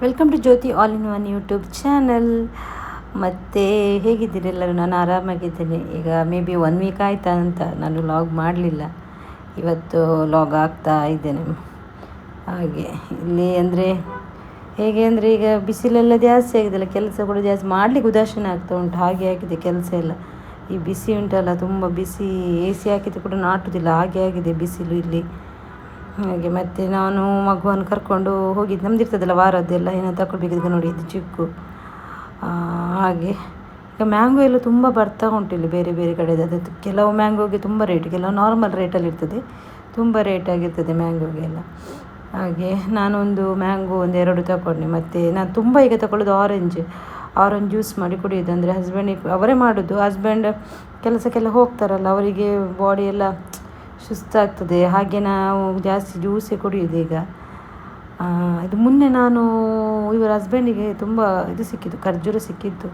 Welcome to Jyoti all in one YouTube channel. ಮತ್ತು ಹೇಗಿದ್ದೀರಿ ಎಲ್ಲರೂ? ನಾನು ಆರಾಮಾಗಿದ್ದೇನೆ. ಈಗ ಮೇ ಬಿ 1 ವೀಕ್ ಆಯಿತಾ ಅಂತ ನಾನು ಲಾಗ್ ಮಾಡಲಿಲ್ಲ. ಇವತ್ತು ಲಾಗ್ ಆಗ್ತಾ ಇದ್ದೇನೆ. ಹಾಗೆ ಇಲ್ಲಿ ಅಂದರೆ ಹೇಗೆ ಅಂದರೆ ಈಗ ಬಿಸಿಲೆಲ್ಲ ಜಾಸ್ತಿ ಆಗಿದೆಲ್ಲ, ಕೆಲಸ ಕೂಡ ಜಾಸ್ತಿ ಮಾಡಲಿಕ್ಕೆ ಉದಾಸೀನ ಆಗ್ತಾ ಉಂಟು. ಹಾಗೆ ಆಗಿದೆ ಕೆಲಸ ಎಲ್ಲ. ಈ ಬಿಸಿ ಉಂಟಲ್ಲ, ತುಂಬ ಬಿಸಿ. ಎ ಸಿ ಹಾಕಿದ್ದು ಕೂಡ ನಾಟುವುದಿಲ್ಲ, ಹಾಗೆ ಆಗಿದೆ ಬಿಸಿಲು ಇಲ್ಲಿ. ಹಾಗೆ ಮತ್ತು ನಾನು ಮಗುವನ್ನು ಕರ್ಕೊಂಡು ಹೋಗಿದ್ದು, ನಮ್ದಿರ್ತದಲ್ಲ ವಾರದ್ದೆಲ್ಲ ಏನೋ ತಗೊಳ್ಬೇಕಿದ್ರೆ ನೋಡಿ, ಇದು ಚಿಕ್ಕು. ಹಾಗೆ ಈಗ ಮ್ಯಾಂಗೋ ಎಲ್ಲ ತುಂಬ ಬರ್ತಾ ಉಂಟು ಇಲ್ಲಿ ಬೇರೆ ಬೇರೆ ಕಡೆದು. ಅದು ಕೆಲವು ಮ್ಯಾಂಗೋಗೆ ತುಂಬ ರೇಟ್, ಕೆಲವು ನಾರ್ಮಲ್ ರೇಟಲ್ಲಿ ಇರ್ತದೆ, ತುಂಬ ರೇಟ್ ಆಗಿರ್ತದೆ ಮ್ಯಾಂಗೋಗೆಲ್ಲ. ಹಾಗೆ ನಾನೊಂದು ಮ್ಯಾಂಗೋ 1-2 ತಗೊಂಡೆ. ಮತ್ತು ನಾನು ತುಂಬ ಈಗ ತಗೊಳ್ಳೋದು ಆರೆಂಜ್ ಜ್ಯೂಸ್ ಮಾಡಿ ಕುಡಿಯೋದು. ಅಂದರೆ ಹಸ್ಬೆಂಡಿಗೆ ಅವರೇ ಮಾಡೋದು. ಹಸ್ಬೆಂಡ್ ಕೆಲಸಕ್ಕೆಲ್ಲ ಹೋಗ್ತಾರಲ್ಲ, ಅವರಿಗೆ ಬಾಡಿ ಎಲ್ಲ ಸುಸ್ತಾಗ್ತದೆ. ಹಾಗೆ ನಾವು ಜಾಸ್ತಿ ಜ್ಯೂಸೇ ಕುಡಿಯೋದು ಈಗ. ಇದು ಮೊನ್ನೆ ನಾನು ಇವರ ಹಸ್ಬೆಂಡಿಗೆ ತುಂಬ ಇದು ಸಿಕ್ಕಿದ್ದು, ಖರ್ಜೂರ ಸಿಕ್ಕಿದ್ದು.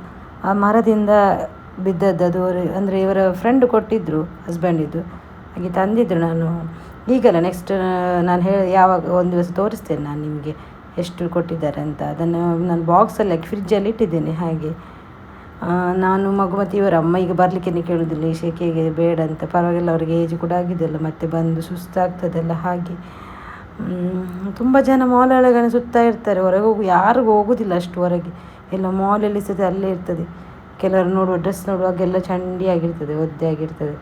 ಆ ಮರದಿಂದ ಬಿದ್ದದ್ದು ಅದು. ಅಂದರೆ ಇವರ ಫ್ರೆಂಡ್ ಕೊಟ್ಟಿದ್ದರು ಹಸ್ಬೆಂಡಿದ್ದು, ಹಾಗೆ ತಂದಿದ್ದರು. ನಾನು ಈಗಲ್ಲ, ನೆಕ್ಸ್ಟ್ ನಾನು ಯಾವಾಗ ಒಂದು ದಿವಸ ತೋರಿಸ್ತೇನೆ ನಾನು ನಿಮಗೆ ಎಷ್ಟು ಕೊಟ್ಟಿದ್ದಾರೆ ಅಂತ. ಅದನ್ನು ನಾನು ಬಾಕ್ಸಲ್ಲಿ ಹಾಕಿ ಫ್ರಿಜ್ಜಲ್ಲಿ ಇಟ್ಟಿದ್ದೇನೆ. ಹಾಗೆ ನಾನು ಮಗು ಮತ್ತು ಇವರ ಅಮ್ಮ ಈಗ ಬರಲಿಕ್ಕೆ ಕೇಳೋದಿಲ್ಲ, ಈ ಶೆಕೆಗೆ ಬೇಡ ಅಂತ. ಪರವಾಗಿಲ್ಲ, ಅವರಿಗೆ ಏಜ್ ಕೂಡ ಆಗಿದೆಯಲ್ಲ, ಮತ್ತೆ ಬಂದು ಸುಸ್ತಾಗ್ತದಲ್ಲ. ಹಾಗೆ ತುಂಬ ಜನ ಮಾಲ್ ಒಳಗಡೆ ಸುತ್ತಾ ಇರ್ತಾರೆ. ಹೊರಗೆ ಯಾರಿಗೂ ಹೋಗೋದಿಲ್ಲ ಅಷ್ಟು ಹೊರಗೆ. ಎಲ್ಲ ಮಾಲಲ್ಲಿ ಸಹ ಅಲ್ಲೇ ಇರ್ತದೆ. ಕೆಲವರು ನೋಡುವ ಡ್ರೆಸ್ ನೋಡುವಾಗೆಲ್ಲ ಚಂಡಿ ಆಗಿರ್ತದೆ, ಒದ್ದೆ ಆಗಿರ್ತದೆ,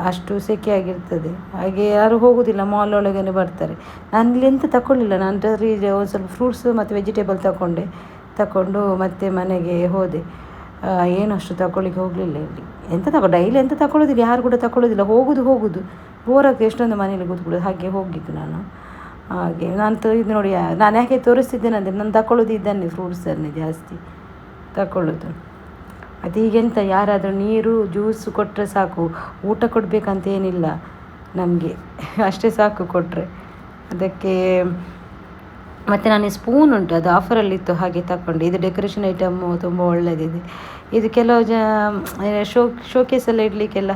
ಅಷ್ಟು ಸೆಕೆ ಆಗಿರ್ತದೆ. ಹಾಗೆ ಯಾರು ಹೋಗೋದಿಲ್ಲ, ಮಾಲ್ ಒಳಗೇ ಬರ್ತಾರೆ. ನಾನು ಇಲ್ಲಿ ಎಂತ ತಗೊಳ್ಳಿಲ್ಲ. ನಾನು ಒಂದು ಸ್ವಲ್ಪ ಫ್ರೂಟ್ಸ್ ಮತ್ತು ವೆಜಿಟೇಬಲ್ ತಗೊಂಡು ಮತ್ತೆ ಮನೆಗೆ ಹೋದೆ. ಏನು ಅಷ್ಟು ತಗೊಳ್ಳಿಕ್ಕೆ ಹೋಗಲಿಲ್ಲ ಇಲ್ಲಿ. ಡೈಲಿ ಎಂತ ತಗೊಳ್ಳೋದಿಲ್ಲ, ಯಾರು ಕೂಡ ತಗೊಳ್ಳೋದಿಲ್ಲ. ಹೋಗೋದು ಬೋರಾಗ್ತದೆ, ಎಷ್ಟೊಂದು ಮನೇಲಿ ಕೂತ್ಕೊಳ್ಳೋದು. ಹಾಗೆ ಹೋಗಿದ್ದು ನಾನು. ಹಾಗೆ ನಾನು ಇದು ನೋಡಿ, ನಾನು ಯಾಕೆ ತೋರಿಸ್ತಿದ್ದೇನೆ ಅಂದರೆ, ನಾನು ತಗೊಳ್ಳೋದು ಇದನ್ನೇ, ಫ್ರೂಟ್ಸನ್ನೇ ಜಾಸ್ತಿ ತಗೊಳ್ಳೋದು. ಅದು ಈಗೆಂತ ಯಾರಾದರೂ ನೀರು ಜ್ಯೂಸು ಕೊಟ್ಟರೆ ಸಾಕು, ಊಟ ಕೊಡಬೇಕಂತ ಏನಿಲ್ಲ ನಮಗೆ, ಅಷ್ಟೇ ಸಾಕು ಕೊಟ್ಟರೆ. ಅದಕ್ಕೆ ಮತ್ತು ನಾನು ಸ್ಪೂನ್ ಉಂಟು, ಅದು ಆಫರಲ್ಲಿತ್ತು, ಹಾಗೆ ತಗೊಂಡೆ. ಇದು ಡೆಕೋರೇಷನ್ ಐಟಮ್ಮು, ತುಂಬ ಒಳ್ಳೆಯದಿದೆ ಇದು. ಕೆಲವು ಶೋಕೇಸೆಲ್ಲ ಇಡಲಿಕ್ಕೆಲ್ಲ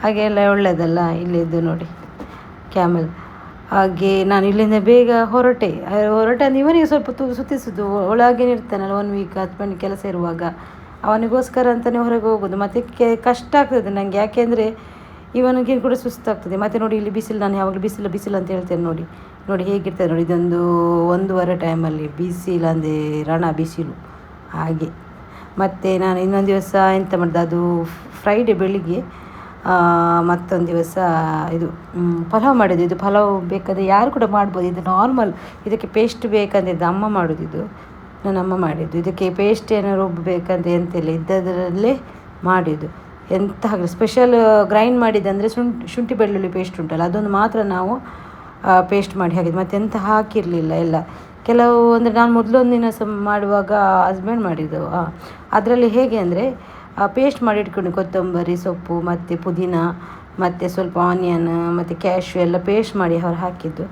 ಹಾಗೆಲ್ಲ ಒಳ್ಳೆಯದಲ್ಲ. ಇಲ್ಲಿದ್ದು ನೋಡಿ, ಕ್ಯಾಮಲ್. ಹಾಗೆ ನಾನು ಇಲ್ಲಿಂದ ಬೇಗ ಹೊರಟೆ. ಅಂದ್ರೆ ಇವನಿಗೆ ಸ್ವಲ್ಪ ಸುತ್ತಿಸೋದು, ಒಳಗೇನೆ ಇರ್ತಾನಲ್ಲ 1 ವೀಕ್ ಹಸ್ಬೆಂಡ್ ಕೆಲಸ ಇರುವಾಗ, ಅವನಿಗೋಸ್ಕರ ಅಂತಲೇ ಹೊರಗೆ ಹೋಗೋದು. ಮತ್ತು ಕಷ್ಟ ಆಗ್ತದೆ ನನಗೆ, ಯಾಕೆಂದರೆ ಇವನಿಗೆ ಕೂಡ ಸುಸ್ತಾಗ್ತದೆ. ಮತ್ತು ನೋಡಿ ಇಲ್ಲಿ ಬಿಸಿಲು, ನಾನು ಯಾವಾಗಲೂ ಬಿಸಿಲು ಅಂತ ಹೇಳ್ತೇನೆ. ನೋಡಿ ಹೇಗಿರ್ತದೆ ನೋಡಿ, ಇದೊಂದು 1:30 ಟೈಮಲ್ಲಿ ಬಿಸಿಲು ಅಂದರೆ ರಣ ಬಿಸಿಲು ಹಾಗೆ. ಮತ್ತು ನಾನು ಇನ್ನೊಂದು ದಿವಸ ಎಂತ ಮಾಡಿದೆ, ಅದು ಫ್ರೈಡೇ ಬೆಳಿಗ್ಗೆ ಮತ್ತೊಂದು ದಿವಸ ಇದು ಪಲಾವ್ ಮಾಡಿದ್ದು. ಇದು ಪಲಾವ್ ಬೇಕಾದರೆ ಯಾರು ಕೂಡ ಮಾಡ್ಬೋದು, ಇದು ನಾರ್ಮಲ್. ಇದಕ್ಕೆ ಪೇಸ್ಟ್ ಬೇಕಂತಿದ್ದು ಅಮ್ಮ ಮಾಡೋದಿದ್ದು, ನನ್ನ ಅಮ್ಮ ಮಾಡಿದ್ದು. ಇದಕ್ಕೆ ಪೇಸ್ಟ್ ಏನೋ ರುಬ್ಬಬೇಕಂತ ಎಂತಿಲ್ಲ, ಇದ್ದದರಲ್ಲೇ ಮಾಡಿದ್ದು. ಎಂತ ಹಾಗೆ ಸ್ಪೆಷಲ್ ಗ್ರೈಂಡ್ ಮಾಡಿದ್ದಂದರೆ ಶುಂಠಿ ಬೆಳ್ಳುಳ್ಳಿ ಪೇಸ್ಟ್ ಉಂಟಲ್ಲ, ಅದೊಂದು ಮಾತ್ರ ನಾವು ಪೇಸ್ಟ್ ಮಾಡಿ ಹಾಕಿದ್ದು. ಮತ್ತು ಎಂತ ಹಾಕಿರಲಿಲ್ಲ ಎಲ್ಲ. ಕೆಲವು ಅಂದರೆ ನಾನು ಮೊದಲೊಂದು ದಿನ ಸಹ ಮಾಡುವಾಗ ಹಸ್ಬೆಂಡ್ ಮಾಡಿದ್ದೆವು. ಅದರಲ್ಲಿ ಹೇಗೆ ಅಂದರೆ, ಪೇಸ್ಟ್ ಮಾಡಿ ಇಟ್ಕೊಂಡು ಕೊತ್ತಂಬರಿ ಸೊಪ್ಪು ಮತ್ತು ಪುದೀನ ಮತ್ತು ಸ್ವಲ್ಪ ಆನಿಯನ್ ಮತ್ತು ಕ್ಯಾಶ್ಯೂ ಎಲ್ಲ ಪೇಸ್ಟ್ ಮಾಡಿ ಅವರು ಹಾಕಿದ್ದು.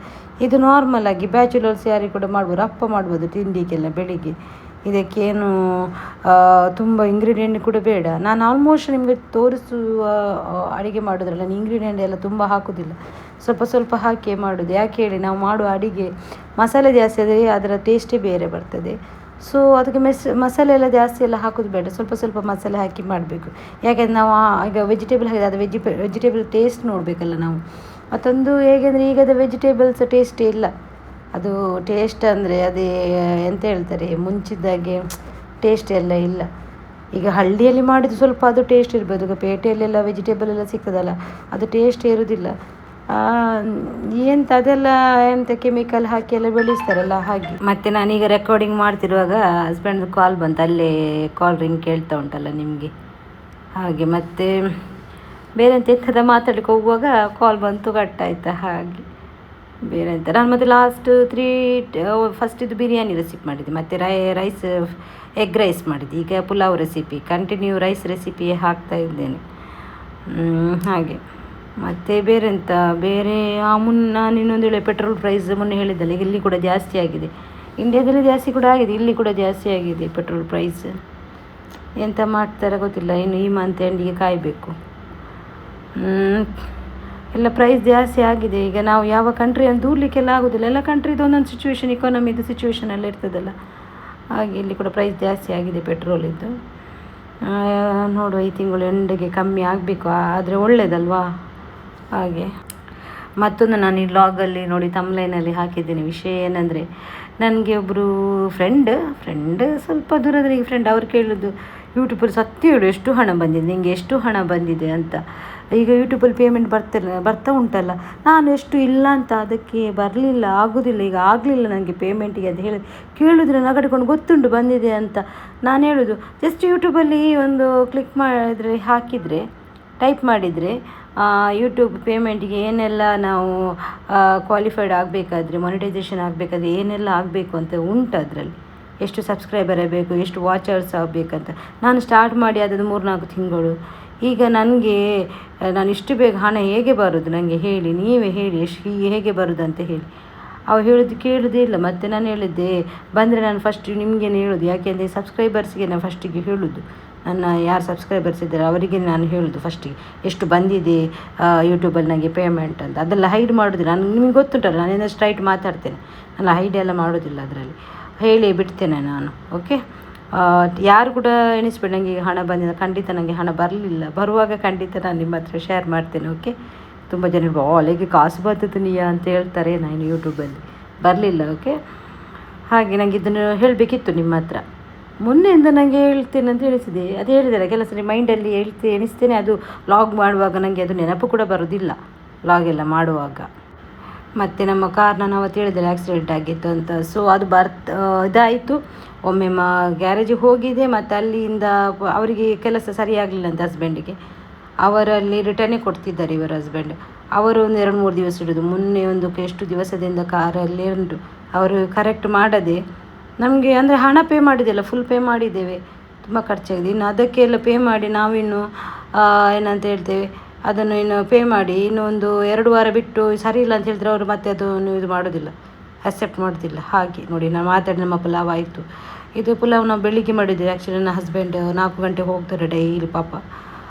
ಇದು ನಾರ್ಮಲಾಗಿ ಬ್ಯಾಚುಲರ್ಸ್ ಯಾರಿಗೆ ಕೂಡ ಮಾಡ್ಬೋದು, ಅಪ್ಪ ಮಾಡ್ಬೋದು ತಿಂಡಿಗೆಲ್ಲ ಬೆಳಿಗ್ಗೆ. ಇದಕ್ಕೇನು ತುಂಬ ಇಂಗ್ರೀಡಿಯೆಂಟ್ ಕೂಡ ಬೇಡ. ನಾನು ಆಲ್ಮೋಸ್ಟ್ ನಿಮಗೆ ತೋರಿಸುವ ಅಡುಗೆ ಮಾಡೋದ್ರಲ್ಲಿ ನಾನು ಇಂಗ್ರೀಡಿಯೆಂಟ್ ಎಲ್ಲ ತುಂಬ ಹಾಕೋದಿಲ್ಲ, ಸ್ವಲ್ಪ ಹಾಕಿ ಮಾಡೋದು. ಯಾಕೆ ಹೇಳಿ, ನಾವು ಮಾಡುವ ಅಡುಗೆ ಮಸಾಲೆ ಜಾಸ್ತಿ ಆದರೆ ಅದರ ಟೇಸ್ಟೇ ಬೇರೆ ಬರ್ತದೆ. ಸೊ ಅದಕ್ಕೆ ಮಸಾಲೆ ಎಲ್ಲ ಜಾಸ್ತಿ ಎಲ್ಲ ಹಾಕೋದು ಬೇಡ, ಸ್ವಲ್ಪ ಮಸಾಲೆ ಹಾಕಿ ಮಾಡಬೇಕು. ಯಾಕೆಂದರೆ ನಾವು ಈಗ ವೆಜಿಟೇಬಲ್ ಹಾಕಿದೆ, ಅದು ವೆಜಿಟೇಬಲ್ ಟೇಸ್ಟ್ ನೋಡಬೇಕಲ್ಲ ನಾವು. ಮತ್ತೊಂದು ಹೇಗೆಂದರೆ, ಈಗದ ವೆಜಿಟೇಬಲ್ಸ್ ಟೇಸ್ಟೇ ಇಲ್ಲ. ಅದು ಟೇಸ್ಟ್ ಅಂದರೆ ಅದೇ ಎಂತ ಹೇಳ್ತಾರೆ, ಮುಂಚಿದ್ದಾಗೆ ಟೇಸ್ಟ್ ಎಲ್ಲ ಇಲ್ಲ. ಈಗ ಹಳ್ಳಿಯಲ್ಲಿ ಮಾಡಿದ್ದು ಸ್ವಲ್ಪ ಅದು ಟೇಸ್ಟ್ ಇರ್ಬೋದು. ಈಗ ಪೇಟೆಯಲ್ಲೆಲ್ಲ ವೆಜಿಟೇಬಲ್ ಎಲ್ಲ ಸಿಗ್ತದಲ್ಲ, ಅದು ಟೇಸ್ಟ್ ಇರೋದಿಲ್ಲ. ಅದೆಲ್ಲ ಎಂತ ಕೆಮಿಕಲ್ ಹಾಕಿ ಎಲ್ಲ ಬೆಳೆಸ್ತಾರಲ್ಲ, ಹಾಗೆ. ಮತ್ತು ನಾನೀಗ ರೆಕಾರ್ಡಿಂಗ್ ಮಾಡ್ತಿರುವಾಗ ಹಸ್ಬೆಂಡ್ ಕಾಲ್ ಬಂತು, ಅಲ್ಲೇ ಕಾಲ್ ರಿಂಗ್ ಕೇಳ್ತಾ ಉಂಟಲ್ಲ ನಿಮಗೆ, ಹಾಗೆ. ಮತ್ತು ಬೇರೆ ಎಂಥದ ಮಾತಾಡಲಿಕ್ಕೆ ಹೋಗುವಾಗ ಕಾಲ್ ಬಂತು, ಕಟ್ಟಾಯ್ತಾ. ಹಾಗೆ ಬೇರೆ ಎಂತ. ನಾನು ಮತ್ತು ಲಾಸ್ಟ್ ಫಸ್ಟ್ ಇದು ಬಿರಿಯಾನಿ ರೆಸಿಪಿ ಮಾಡಿದ್ದೆ, ಮತ್ತು ಎಗ್ ರೈಸ್ ಮಾಡಿದ್ದೆ. ಈಗ pulao recipe, continue rice recipe ಹಾಕ್ತಾ ಇದ್ದೇನೆ. ಹಾಗೆ. ಮತ್ತು ಬೇರೆ ನಾನು ಇನ್ನೊಂದು ಹೇಳಿ, ಪೆಟ್ರೋಲ್ ಪ್ರೈಸ್ ಮೊನ್ನೆ ಹೇಳಿದ್ದಲ್ಲ, ಈಗ ಇಲ್ಲಿ ಕೂಡ ಜಾಸ್ತಿ ಆಗಿದೆ. ಇಂಡಿಯಾದಲ್ಲಿ ಜಾಸ್ತಿ ಕೂಡ ಆಗಿದೆ, ಇಲ್ಲಿ ಕೂಡ ಜಾಸ್ತಿ ಆಗಿದೆ ಪೆಟ್ರೋಲ್ ಪ್ರೈಸ್. ಎಂತ ಮಾಡ್ತಾರೆ ಗೊತ್ತಿಲ್ಲ, ಇನ್ನು ಈ ಮಂತ್ ಎಂಡಿಗೆ ಕಾಯಬೇಕು. ಎಲ್ಲ ಪ್ರೈಸ್ ಜಾಸ್ತಿ ಆಗಿದೆ. ಈಗ ನಾವು ಯಾವ ಕಂಟ್ರಿಯನ್ನು ದೂರಲಿಕ್ಕೆಲ್ಲ ಆಗೋದಿಲ್ಲ, ಎಲ್ಲ ಕಂಟ್ರಿದು ಒಂದೊಂದು ಸಿಚುವೇಶನ್, ಇಕಾನಮಿದು ಸಿಚುವೇಶನ್ ಎಲ್ಲ ಇರ್ತದಲ್ಲ, ಹಾಗೆ ಇಲ್ಲಿ ಕೂಡ ಪ್ರೈಸ್ ಜಾಸ್ತಿ ಆಗಿದೆ ಪೆಟ್ರೋಲಿದ್ದು. ನೋಡುವ ಈ ತಿಂಗಳು ಎಂಡಿಗೆ ಕಮ್ಮಿ ಆಗಬೇಕು, ಆದರೆ ಒಳ್ಳೆಯದಲ್ವಾ. ಹಾಗೆ ಮತ್ತೊಂದು ನಾನು ಈ ಲಾಗಲ್ಲಿ ನೋಡಿ ತಮ್ಲೈನಲ್ಲಿ ಹಾಕಿದ್ದೀನಿ. ವಿಷಯ ಏನಂದರೆ, ನನಗೆ ಒಬ್ಬರು ಫ್ರೆಂಡ್ ಸ್ವಲ್ಪ ದೂರದಲ್ಲಿ ಫ್ರೆಂಡ್, ಅವ್ರು ಕೇಳೋದು ಯೂಟ್ಯೂಬಲ್ಲಿ ಸತ್ಯ ಹೇಳು ಎಷ್ಟು ಹಣ ಬಂದಿದೆ ನಿಮಗೆ, ಎಷ್ಟು ಹಣ ಬಂದಿದೆ ಅಂತ. ಈಗ ಯೂಟ್ಯೂಬಲ್ಲಿ ಪೇಮೆಂಟ್ ಬರ್ತಾ ಉಂಟಲ್ಲ, ನಾನು ಎಷ್ಟು ಇಲ್ಲ ಅಂತ, ಅದಕ್ಕೆ ಬರಲಿಲ್ಲ, ಆಗೋದಿಲ್ಲ, ಈಗ ಆಗಲಿಲ್ಲ ನನಗೆ ಪೇಮೆಂಟಿಗೆ ಅಂತ ಹೇಳಿ ಕೇಳಿದ್ರೆ ನಗಡಿಕೊಂಡು ಗೊತ್ತುಂಟು ಬಂದಿದೆ ಅಂತ. ನಾನು ಹೇಳೋದು ಜಸ್ಟ್ ಯೂಟ್ಯೂಬಲ್ಲಿ ಒಂದು ಕ್ಲಿಕ್ ಮಾಡಿದರೆ, ಹಾಕಿದರೆ, ಟೈಪ್ ಮಾಡಿದರೆ ಯೂಟ್ಯೂಬ್ ಪೇಮೆಂಟಿಗೆ ಏನೆಲ್ಲ ನಾವು ಕ್ವಾಲಿಫೈಡ್ ಆಗಬೇಕಾದ್ರೆ, ಮಾನಿಟೈಸೇಷನ್ ಆಗಬೇಕಾದ್ರೆ ಏನೆಲ್ಲ ಆಗಬೇಕು ಅಂತ ಉಂಟು ಅದರಲ್ಲಿ. ಎಷ್ಟು ಸಬ್ಸ್ಕ್ರೈಬರ್ ಆಗಬೇಕು, ಎಷ್ಟು ವಾಚರ್ಸ್ ಆಗಬೇಕಂತ. ನಾನು ಸ್ಟಾರ್ಟ್ ಮಾಡಿ ಅದದು 3-4 ತಿಂಗಳು. ಈಗ ನನಗೆ ನಾನು ಇಷ್ಟು ಬೇಗ ಹಣ ಹೇಗೆ ಬರೋದು ನನಗೆ ಹೇಳಿ, ನೀವೇ ಹೇಳಿ ಎಷ್ಟು ಹೇಗೆ ಬರೋದು ಅಂತ ಹೇಳಿ. ಅವು ಕೇಳೋದೇ ಇಲ್ಲ. ಮತ್ತು ನಾನು ಹೇಳಿದ್ದೆ ಬಂದರೆ ನಾನು ಫಸ್ಟ್ ನಿಮಗೇನು ಹೇಳೋದು, ಯಾಕೆಂದರೆ ಸಬ್ಸ್ಕ್ರೈಬರ್ಸ್ಗೆ ನಾನು ಫಸ್ಟಿಗೆ ಹೇಳೋದು, ನನ್ನ ಯಾರು ಸಬ್ಸ್ಕ್ರೈಬರ್ಸ್ ಇದ್ದಾರೆ ಅವರಿಗೆ ನಾನು ಹೇಳೋದು ಫಸ್ಟಿಗೆ ಎಷ್ಟು ಬಂದಿದೆ ಯೂಟ್ಯೂಬಲ್ಲಿ ನನಗೆ ಪೇಮೆಂಟ್ ಅಂತ. ಅದೆಲ್ಲ ಹೈಡ್ ಮಾಡೋದಿಲ್ಲ, ನಿಮಗೆ ಗೊತ್ತುಂಟಲ್ಲ, ನಾನೇನು ಸ್ಟ್ರೈಟ್ ಮಾತಾಡ್ತೇನೆ, ನಾನು ಹೈಡ್ ಎಲ್ಲ ಮಾಡೋದಿಲ್ಲ, ಅದರಲ್ಲಿ ಹೇಳಿ ಬಿಡ್ತೇನೆ ನಾನು. ಓಕೆ, ಯಾರು ಕೂಡ ಎಣಿಸ್ಬೇಡಿ ನನಗೆ ಈಗ ಹಣ ಬಂದಿದೆ, ಖಂಡಿತ ನನಗೆ ಹಣ ಬರಲಿಲ್ಲ. ಬರುವಾಗ ಖಂಡಿತ ನಾನು ನಿಮ್ಮ ಹತ್ರ ಶೇರ್ ಮಾಡ್ತೇನೆ. ಓಕೆ, ತುಂಬ ಜನ ಅಲ್ಲಿಗೆ ಕಾಸು ಬರ್ತದೆ ನೀಯಾ ಅಂತ ಹೇಳ್ತಾರೆ, ನಾನು ಯೂಟ್ಯೂಬಲ್ಲಿ ಬರಲಿಲ್ಲ. ಓಕೆ, ಹಾಗೆ ನನಗೆ ಇದನ್ನು ಹೇಳಬೇಕಿತ್ತು ನಿಮ್ಮ ಹತ್ರ. ಮೊನ್ನೆಯಿಂದ ನನಗೆ ಹೇಳ್ತೇನೆ ಅಂತ ಹೇಳಿಸಿದೆ, ಅದು ಹೇಳಿದ್ದಾರೆ ಕೆಲಸ ಮೈಂಡಲ್ಲಿ ಎಣಿಸ್ತೇನೆ, ಅದು ಲಾಗ್ ಮಾಡುವಾಗ ನನಗೆ ಅದು ನೆನಪು ಕೂಡ ಬರೋದಿಲ್ಲ, ಲಾಗ್ ಎಲ್ಲ ಮಾಡುವಾಗ. ಮತ್ತು ನಮ್ಮ ಕಾರ್ ನಾನು ಅವತ್ತು ಹೇಳಿದರೆ ಆಕ್ಸಿಡೆಂಟ್ ಆಗಿತ್ತು ಅಂತ. ಸೊ ಅದು ಇದಾಯಿತು. ಒಮ್ಮೆ ಗ್ಯಾರೇಜಿಗೆ ಹೋಗಿದೆ, ಮತ್ತು ಅಲ್ಲಿಂದ ಅವರಿಗೆ ಕೆಲಸ ಸರಿಯಾಗಲಿಲ್ಲ ಅಂತ ಹಸ್ಬೆಂಡಿಗೆ. ಅವರಲ್ಲಿ ರಿಟರ್ನೇ ಕೊಡ್ತಿದ್ದಾರೆ ಇವರ ಹಸ್ಬೆಂಡ್. ಅವರು ಒಂದು 2-3 ದಿವಸ ಇಡೋದು. ಮೊನ್ನೆ ಎಷ್ಟು ದಿವಸದಿಂದ ಕಾರಲ್ಲಿ ಉಂಟು, ಅವರು ಕರೆಕ್ಟ್ ಮಾಡದೆ ನಮಗೆ, ಅಂದರೆ ಹಣ ಪೇ ಮಾಡಿದೆಲ್ಲ ಫುಲ್ ಪೇ ಮಾಡಿದ್ದೇವೆ, ತುಂಬ ಖರ್ಚಾಗಿದೆ. ಇನ್ನು ಅದಕ್ಕೆಲ್ಲ ಪೇ ಮಾಡಿ ನಾವಿನ್ನು ಏನಂತ ಹೇಳ್ತೇವೆ, ಅದನ್ನು ಇನ್ನು ಪೇ ಮಾಡಿ ಇನ್ನು ಒಂದು 2 ವಾರ ಬಿಟ್ಟು ಸರಿ ಇಲ್ಲ ಅಂತ ಹೇಳಿದ್ರೆ ಅವರು ಮತ್ತೆ ಅದನ್ನು ಇದು ಮಾಡೋದಿಲ್ಲ, ಅಕ್ಸೆಪ್ಟ್ ಮಾಡೋದಿಲ್ಲ. ಹಾಗೆ ನೋಡಿ, ನಾನು ಮಾತಾಡಿ ನಮ್ಮ ಪುಲಾವ್ ಆಯಿತು. ಇದು ಪುಲಾವ್ ನಾವು ಬೆಳಿಗ್ಗೆ ಮಾಡಿದ್ದೇವೆ. ಆ್ಯಕ್ಚುಲಿ ನನ್ನ ಹಸ್ಬೆಂಡ್ 4 ಗಂಟೆಗೆ ಹೋಗ್ತಾರೆ ಡೈಲಿ, ಪಾಪ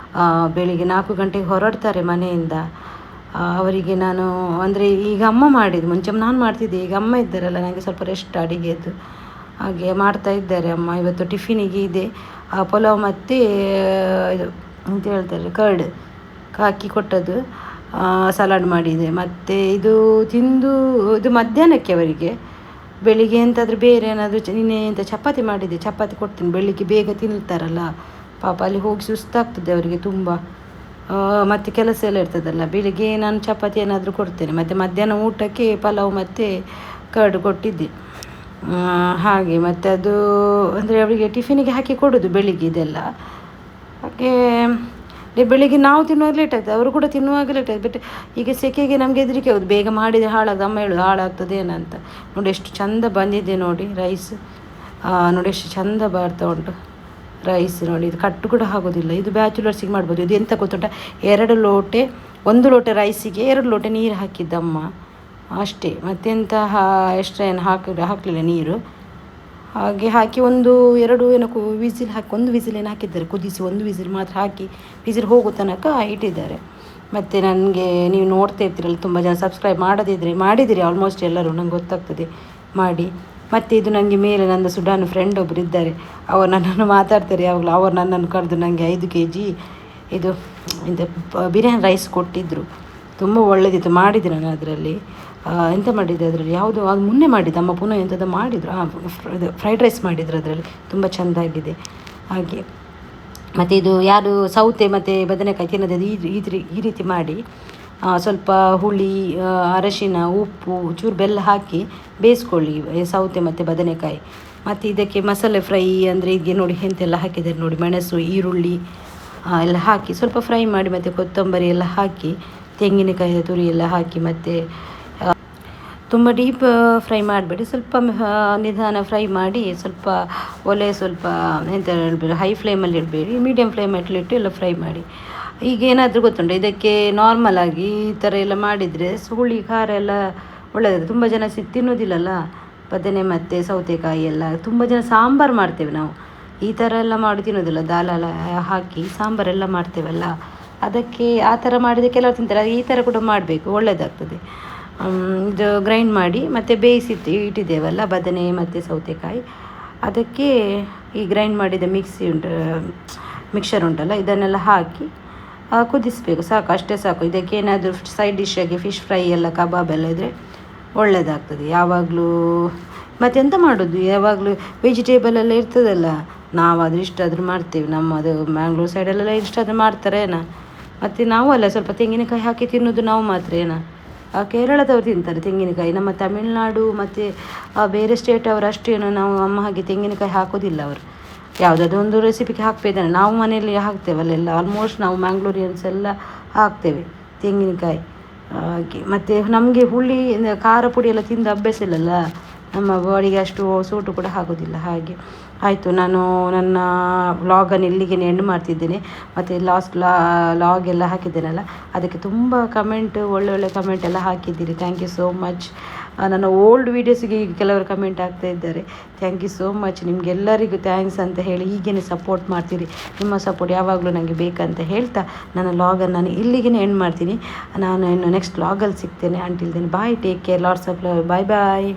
ಬೆಳಿಗ್ಗೆ 4 ಗಂಟೆಗೆ ಹೊರಡ್ತಾರೆ ಮನೆಯಿಂದ. ಅವರಿಗೆ ನಾನು ಅಂದರೆ ಈಗ ಅಮ್ಮ ಮಾಡಿದ್ದು, ಮುಂಚೆ ನಾನು ಮಾಡ್ತಿದ್ದೆ, ಈಗ ಅಮ್ಮ ಇದ್ದಾರಲ್ಲ, ನನಗೆ ಸ್ವಲ್ಪ ರೆಸ್ಟ್ ಅಡಿಗೆದ್ದು, ಹಾಗೆ ಮಾಡ್ತಾ ಇದ್ದಾರೆ ಅಮ್ಮ. ಇವತ್ತು ಟಿಫಿನಿಗೆ ಇದೆ ಪುಲಾವ್ ಮತ್ತು ಇದು ಅಂತ ಹೇಳ್ತಾರೆ ಕರ್ಡ್ ಹಾಕಿ ಕೊಟ್ಟದ್ದು, ಸಲಾಡ್ ಮಾಡಿದೆ. ಮತ್ತು ಇದು ತಿಂದು ಇದು ಮಧ್ಯಾಹ್ನಕ್ಕೆ ಅವರಿಗೆ. ಬೆಳಿಗ್ಗೆ ಎಂತಾದರೂ ಬೇರೆ ಏನಾದರೂ ನಿನ್ನೆ ಎಂತ ಚಪಾತಿ ಮಾಡಿದೆ, ಚಪಾತಿ ಕೊಡ್ತೀನಿ, ಬೆಳಿಗ್ಗೆ ಬೇಗ ತಿನ್ನಿರ್ತಾರಲ್ಲ ಪಾಪ, ಅಲ್ಲಿ ಹೋಗಿ ಸುಸ್ತಾಗ್ತದೆ ಅವರಿಗೆ ತುಂಬ, ಮತ್ತು ಕೆಲಸ ಎಲ್ಲ ಇರ್ತದಲ್ಲ. ಬೆಳಿಗ್ಗೆ ನಾನು ಚಪಾತಿ ಏನಾದರೂ ಕೊಡ್ತೇನೆ, ಮತ್ತು ಮಧ್ಯಾಹ್ನ ಊಟಕ್ಕೆ ಪಲಾವ್ ಮತ್ತು ಕರ್ಡ್ ಕೊಟ್ಟಿದ್ದೆ ಹಾಗೆ. ಮತ್ತು ಅದು ಅಂದರೆ ಅವರಿಗೆ ಟಿಫಿನಿಗೆ ಹಾಕಿ ಕೊಡೋದು ಬೆಳಿಗ್ಗೆ ಇದೆಲ್ಲ. ಹಾಗೆ ಬೆಳಿಗ್ಗೆ ನಾವು ತಿನ್ನುವಾಗ ಲೇಟ್ ಆಗ್ತದೆ, ಅವರು ಕೂಡ ತಿನ್ನುವಾಗ ಲೇಟ್ ಆಗ್ತದೆ. ಬಟ್ ಈಗ ಸೆಕೆಗೆ ನಮಗೆ ಹೆದರಿಕೆ ಆಗೋದು, ಬೇಗ ಮಾಡಿದರೆ ಹಾಳಾಗ್ತದೆ, ಅಮ್ಮ ಹೇಳೋದು ಹಾಳಾಗ್ತದೆ ಏನಂತ. ನೋಡಿ ಎಷ್ಟು ಚಂದ ಬಂದಿದೆ ನೋಡಿ ರೈಸ್, ನೋಡಿ ಎಷ್ಟು ಚಂದ ಬರ್ತಾ ಉಂಟು ರೈಸ್. ನೋಡಿ ಇದು ಕಟ್ಟು ಕೂಡ ಆಗೋದಿಲ್ಲ, ಇದು ಬ್ಯಾಚುಲರ್ಸಿಗೆ ಮಾಡ್ಬೋದು. ಇದು ಎಂತ ಗೊತ್ತುಂಟ, 1 ಲೋಟ ರೈಸಿಗೆ 2 ಲೋಟ ನೀರು ಹಾಕಿದ್ದಮ್ಮ ಅಷ್ಟೇ, ಮತ್ತೆಂತ ಎಕ್ಸ್ಟ್ರಾ ಏನು ಹಾಕಲಿಲ್ಲ ನೀರು. ಹಾಗೆ ಹಾಕಿ 1-2 ಏನಕ್ಕೂ ವಿಸಿಲ್ ಹಾಕಿ, 1 ವಿಸಿಲ್ ಏನು ಹಾಕಿದ್ದಾರೆ, ಕುದಿಸಿ 1 ವಿಸಿಲ್ ಮಾತ್ರ ಹಾಕಿ ವಿಸಿಲ್ ಹೋಗೋ ತನಕ ಇಟ್ಟಿದ್ದಾರೆ. ಮತ್ತು ನನಗೆ ನೀವು ನೋಡ್ತಾ ಇರ್ತೀರಲ್ಲ, ತುಂಬ ಜನ ಸಬ್ಸ್ಕ್ರೈಬ್ ಮಾಡದಿದ್ದರೆ ಮಾಡಿದಿರಿ ಆಲ್ಮೋಸ್ಟ್ ಎಲ್ಲರೂ, ನಂಗೆ ಗೊತ್ತಾಗ್ತದೆ ಮಾಡಿ. ಮತ್ತು ಇದು ನನಗೆ ಮೇಲೆ ನನ್ನ ಸುಡಾನ್ ಫ್ರೆಂಡ್ ಒಬ್ಬರು ಇದ್ದಾರೆ, ಅವರು ನನ್ನನ್ನು ಮಾತಾಡ್ತಾರೆ ಯಾವಾಗಲೂ. ಅವರು ನನ್ನನ್ನು ಕರೆದು ನನಗೆ 5 kg ಇದು ಬಿರಿಯಾನಿ ರೈಸ್ ಕೊಟ್ಟಿದ್ದರು, ತುಂಬ ಒಳ್ಳೆಯದಿತ್ತು. ಮಾಡಿದ್ದೆ ನಾನು ಅದರಲ್ಲಿ, ಎಂತ ಮಾಡಿದ್ದೆ ಅದರಲ್ಲಿ, ಯಾವುದು ಅದು ಮುನ್ನೆ ಮಾಡಿದ್ದು ಅಮ್ಮ, ಪುನಃ ಎಂಥದ್ದು ಮಾಡಿದರು, ಇದು ಫ್ರೈಡ್ ರೈಸ್ ಮಾಡಿದ್ರು ಅದರಲ್ಲಿ, ತುಂಬ ಚೆಂದಾಗಿದೆ ಹಾಗೆ. ಮತ್ತು ಇದು ಯಾರು ಸೌತೆ ಮತ್ತು ಬದನೆಕಾಯಿ ತಿನ್ನೋದು ಈ ರೀತಿ ಮಾಡಿ, ಸ್ವಲ್ಪ ಹುಳಿ, ಅರಶಿನ, ಉಪ್ಪು, ಚೂರು ಬೆಲ್ಲ ಹಾಕಿ ಬೇಯಿಸ್ಕೊಳ್ಳಿ ಸೌತೆ ಮತ್ತು ಬದನೆಕಾಯಿ. ಮತ್ತು ಇದಕ್ಕೆ ಮಸಾಲೆ ಫ್ರೈ ಅಂದರೆ ಇದಕ್ಕೆ ನೋಡಿ ಎಂತೆಲ್ಲ ಹಾಕಿದ್ದಾರೆ ನೋಡಿ, ಮೆಣಸು, ಈರುಳ್ಳಿ ಎಲ್ಲ ಹಾಕಿ ಸ್ವಲ್ಪ ಫ್ರೈ ಮಾಡಿ, ಮತ್ತು ಕೊತ್ತಂಬರಿ ಎಲ್ಲ ಹಾಕಿ, ತೆಂಗಿನಕಾಯಿ ತುರಿ ಎಲ್ಲ ಹಾಕಿ, ಮತ್ತು ತುಂಬ ಡೀಪ್ ಫ್ರೈ ಮಾಡಬೇಡಿ, ಸ್ವಲ್ಪ ನಿಧಾನ ಫ್ರೈ ಮಾಡಿ, ಸ್ವಲ್ಪ ಒಲೆ ಸ್ವಲ್ಪ ಎಂತ ಹೇಳ್ಬೇಡಿ, ಹೈ ಫ್ಲೇಮಲ್ಲಿ ಇಡಬೇಡಿ, ಮೀಡಿಯಮ್ ಫ್ಲೇಮಲ್ಲಿ ಇಟ್ಟು ಎಲ್ಲ ಫ್ರೈ ಮಾಡಿ. ಈಗ ಏನಾದರೂ ಗೊತ್ತುಂಟು, ಇದಕ್ಕೆ ನಾರ್ಮಲ್ ಆಗಿ ಈ ಥರ ಎಲ್ಲ ಮಾಡಿದರೆ ಹುಳಿ ಖಾರ ಎಲ್ಲ ಒಳ್ಳೆಯದು. ತುಂಬ ಜನ ತಿನ್ನೋದಿಲ್ಲಲ್ಲ ಬದನೆ ಮತ್ತು ಸೌತೆಕಾಯಿ ಎಲ್ಲ, ತುಂಬ ಜನ ಸಾಂಬಾರು ಮಾಡ್ತೇವೆ ನಾವು, ಈ ಥರ ಎಲ್ಲ ಮಾಡಿ ತಿನ್ನೋದಿಲ್ಲ. ದಾಲೆಲ್ಲ ಹಾಕಿ ಸಾಂಬಾರೆಲ್ಲ ಮಾಡ್ತೇವಲ್ಲ, ಅದಕ್ಕೆ ಆ ಥರ ಮಾಡಿದರೆ ಕೆಲವರು ತಿಂತಾರೆ, ಈ ಥರ ಕೂಡ ಮಾಡಬೇಕು, ಒಳ್ಳೆಯದಾಗ್ತದೆ. ಇದು ಗ್ರೈಂಡ್ ಮಾಡಿ ಮತ್ತು ಬೇಯಿಸಿಟ್ಟು ಇಟ್ಟಿದ್ದೇವಲ್ಲ ಬದನೆ ಮತ್ತು ಸೌತೆಕಾಯಿ, ಅದಕ್ಕೆ ಈ ಗ್ರೈಂಡ್ ಮಾಡಿದ ಮಿಕ್ಸರ್ ಉಂಟಲ್ಲ ಇದನ್ನೆಲ್ಲ ಹಾಕಿ ಕುದಿಸಬೇಕು. ಸಾಕು, ಅಷ್ಟೇ ಸಾಕು. ಇದಕ್ಕೆ ಏನಾದರೂ ಸೈಡ್ ಡಿಶ್ಶಾಗಿ ಫಿಶ್ ಫ್ರೈ ಎಲ್ಲ ಕಬಾಬ್ ಎಲ್ಲ ಇದ್ದರೆ ಒಳ್ಳೆಯದಾಗ್ತದೆ. ಯಾವಾಗಲೂ ಮತ್ತೆಂತ ಮಾಡೋದು, ಯಾವಾಗಲೂ ವೆಜಿಟೇಬಲ್ ಎಲ್ಲ ಇರ್ತದಲ್ಲ, ನಾವಾದರೂ ಇಷ್ಟಾದರೂ ಮಾಡ್ತೇವೆ. ನಮ್ಮದು ಮ್ಯಾಂಗ್ಳೂರ್ ಸೈಡಲ್ಲೆಲ್ಲ ಇಷ್ಟಾದರೂ ಮಾಡ್ತಾರೇನಾ, ಮತ್ತು ನಾವು ಅಲ್ಲ ಸ್ವಲ್ಪ ತೆಂಗಿನಕಾಯಿ ಹಾಕಿ ತಿನ್ನೋದು ನಾವು ಮಾತ್ರ ಏನಾ. ಕೇರಳದವ್ರು ತಿಂತಾರೆ ತೆಂಗಿನಕಾಯಿ, ನಮ್ಮ ತಮಿಳುನಾಡು ಮತ್ತು ಬೇರೆ ಸ್ಟೇಟ್ ಅವರು ಅಷ್ಟೇನು ನಾವು ಅಮ್ಮ ಹಾಗೆ ತೆಂಗಿನಕಾಯಿ ಹಾಕೋದಿಲ್ಲ. ಅವರು ಯಾವುದಾದ್ರೂ ಒಂದು ರೆಸಿಪಿಗೆ ಹಾಕ್ಬೇಕಂದ್ರೆ ನಾವು ಮನೆಯಲ್ಲಿ ಹಾಕ್ತೇವಲ್ಲೆಲ್ಲ, ಆಲ್ಮೋಸ್ಟ್ ನಾವು ಮ್ಯಾಂಗ್ಳೂರಿಯನ್ಸ್ ಎಲ್ಲ ಹಾಕ್ತೇವೆ ತೆಂಗಿನಕಾಯಿ ಹಾಗೆ. ಮತ್ತು ನಮಗೆ ಹುಳಿ ಖಾರ ಪುಡಿ ಎಲ್ಲ ತಿಂದು ಅಭ್ಯಾಸ ಇಲ್ಲಲ್ಲ, ನಮ್ಮ ಬಾಡಿಗೆ ಅಷ್ಟು ಸೂಟು ಕೂಡ ಆಗೋದಿಲ್ಲ. ಹಾಗೆ ಆಯಿತು, ನಾನು ನನ್ನ ವ್ಲಾಗನ್ನು ಇಲ್ಲಿಗೆ ಎಂಡ್ ಮಾಡ್ತಿದ್ದೇನೆ. ಮತ್ತು ಲಾಗ್ ಎಲ್ಲ ಹಾಕಿದ್ದೇನಲ್ಲ, ಅದಕ್ಕೆ ತುಂಬ ಕಮೆಂಟ್, ಒಳ್ಳೊಳ್ಳೆ ಕಮೆಂಟ್ ಎಲ್ಲ ಹಾಕಿದ್ದೀರಿ. Thank you so much. ನನ್ನ ಓಲ್ಡ್ ವೀಡಿಯೋಸಿಗೆ ಈಗ ಕೆಲವರು ಕಮೆಂಟ್ ಆಗ್ತಾ ಇದ್ದಾರೆ. Thank you so much. ನಿಮಗೆಲ್ಲರಿಗೂ ಥ್ಯಾಂಕ್ಸ್ ಅಂತ ಹೇಳಿ ಹೀಗೇ ಸಪೋರ್ಟ್ ಮಾಡ್ತೀರಿ. ನಿಮ್ಮ ಸಪೋರ್ಟ್ ಯಾವಾಗಲೂ ನನಗೆ ಬೇಕಂತ ಹೇಳ್ತಾ ನನ್ನ ಲಾಗನ್ನು ನಾನು ಇಲ್ಲಿಗೆ ಎಂಡ್ ಮಾಡ್ತೀನಿ. ನಾನು ಇನ್ನು ನೆಕ್ಸ್ಟ್ ಲಾಗಲ್ಲಿ ಸಿಗ್ತೇನೆ. Until then bye, take care, lots of love, bye bye.